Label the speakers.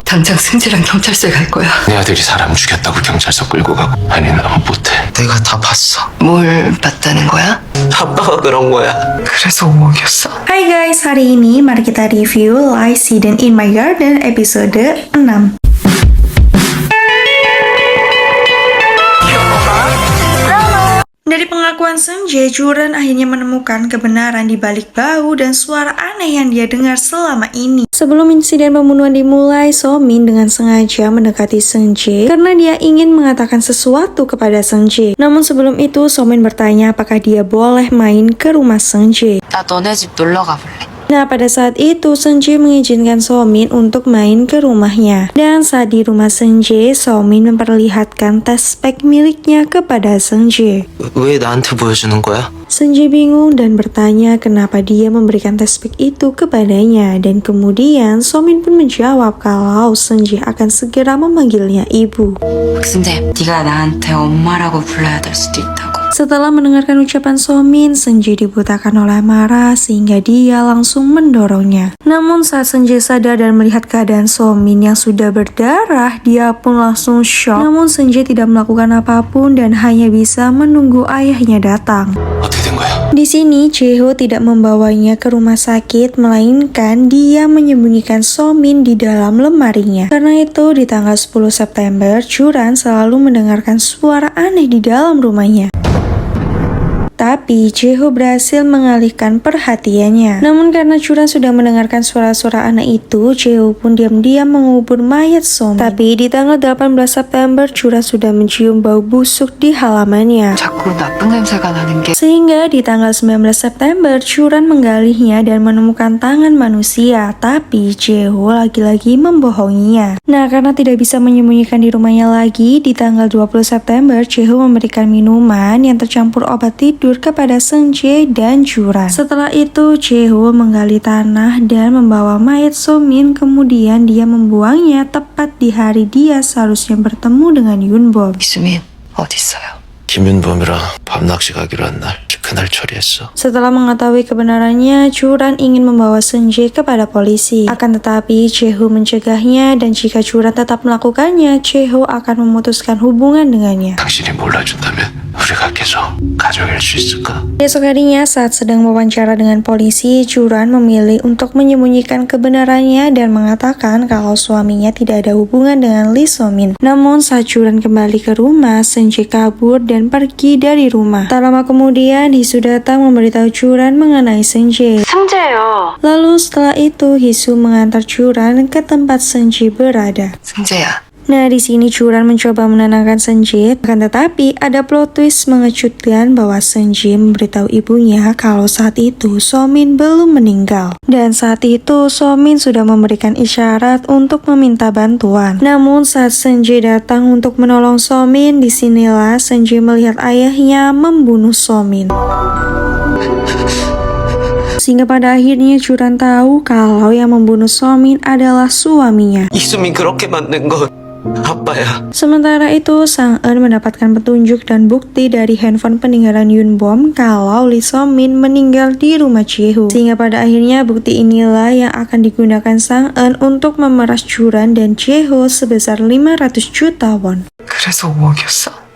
Speaker 1: 당장 승재랑 경찰서에 갈 거야.
Speaker 2: 내 아들이 사람 죽였다고 경찰서 끌고 가고. 아니 난 못해.
Speaker 3: 내가 다 봤어.
Speaker 1: 뭘 봤다는 거야?
Speaker 3: 아빠가 그런 거야.
Speaker 1: 그래서 5억이었어.
Speaker 4: Hai guys, hari ini mari kita review Lies Hidden in My Garden episode 6. Dari pengakuan Seungjae, Juran akhirnya menemukan kebenaran di balik bau dan suara aneh yang dia dengar selama ini. Sebelum insiden pembunuhan dimulai, So-min dengan sengaja mendekati Seungjae karena dia ingin mengatakan sesuatu kepada Seungjae. Namun sebelum itu, So-min bertanya apakah dia boleh main ke rumah Seungjae.
Speaker 1: 나 너네 집 놀러 가볼래?
Speaker 4: Nah, pada saat itu, Seungjae mengizinkan So-min untuk main ke rumahnya. Dan saat di rumah Seungjae, So-min memperlihatkan tes pack miliknya kepada Seungjae.
Speaker 3: 왜 나한테 보여주는 거야?
Speaker 4: Seungjae bingung dan bertanya kenapa dia memberikan tes pack itu kepadanya. Dan kemudian, So-min pun menjawab kalau Seungjae akan segera memanggilnya ibu.
Speaker 1: 박승재, 네가 나한테 엄마라고 불러야 될 수도 있다고.
Speaker 4: Setelah mendengarkan ucapan So-min, Seungjae dibutakan oleh marah sehingga dia langsung mendorongnya. Namun saat Seungjae sadar dan melihat keadaan So-min yang sudah berdarah, dia pun langsung shock. Namun Seungjae tidak melakukan apapun dan hanya bisa menunggu ayahnya datang.
Speaker 2: 어떻게 된 거야?
Speaker 4: Di sini, Jae-ho tidak membawanya ke rumah sakit, melainkan dia menyembunyikan So-min di dalam lemarinya. Karena itu, di tanggal 10 September, Juran selalu mendengarkan suara aneh di dalam rumahnya. Tapi Jae-ho berhasil mengalihkan perhatiannya. Namun karena Juran sudah mendengarkan suara-suara aneh itu, Jae-ho pun diam-diam mengubur mayat So-min. Tapi di tanggal 18 September, Juran sudah mencium bau busuk di halamannya.
Speaker 1: 자꾸 나쁜 냄새가 나는 게
Speaker 4: Sehingga di tanggal 19 September, Juran menggalihnya dan menemukan tangan manusia. Tapi Jae-ho lagi-lagi membohonginya. Nah, karena tidak bisa menyembunyikan di rumahnya lagi, di tanggal 20 September, Jae-ho memberikan minuman yang tercampur obat tidur kepada Seungjae dan Juran. Setelah itu, Jae-ho menggali tanah dan membawa mayat So-min, kemudian dia membuangnya tepat di hari dia seharusnya bertemu dengan Yunbom.
Speaker 1: 이수민 어딨어요?
Speaker 2: 김윤범이랑 밤낚시 가기로 한 날 그날 처리했어.
Speaker 4: Setelah mengetahui kebenarannya, Juran ingin membawa Seungjae kepada polisi. Akan tetapi, Jae-ho mencegahnya dan jika Juran tetap melakukannya, Jae-ho akan memutuskan hubungan dengannya.
Speaker 2: 당신이 몰라준다면 우리가 계속 가족일 수 있을까?
Speaker 4: Esok harinya, saat sedang wawancara dengan polisi, Juran memilih untuk menyembunyikan kebenarannya dan mengatakan kalau suaminya tidak ada hubungan dengan Lee So-min. Namun, saat Juran kembali ke rumah, Seungjae kabur dan pergi dari rumah. Tak lama kemudian, Hisu datang memberitahu Juran mengenai Seungjae.
Speaker 1: 승재요.
Speaker 4: Lalu setelah itu, Hisu mengantar Juran ke tempat Seungjae berada.
Speaker 1: 승재야.
Speaker 4: Nah, di sini Juran mencoba menenangkan Seungjae, akan tetapi ada plot twist mengejutkan bahwa Seungjae memberitahu ibunya kalau saat itu So-min belum meninggal. Dan saat itu So-min sudah memberikan isyarat untuk meminta bantuan. Namun saat Seungjae datang untuk menolong So-min, disinilah Seungjae melihat ayahnya membunuh So-min. Sehingga pada akhirnya Juran tahu kalau yang membunuh So-min adalah suaminya.
Speaker 3: 이수민 그렇게 만든 건 아빠야.
Speaker 4: Sementara itu, Sang-eun mendapatkan petunjuk dan bukti dari handphone peninggalan Yunbom kalau Lee So-min meninggal di rumah Jae-ho. Sehingga pada akhirnya bukti inilah yang akan digunakan Sang-eun untuk memeras Juran dan Jae-ho sebesar 500 juta won.
Speaker 1: 그래서 5억이었어.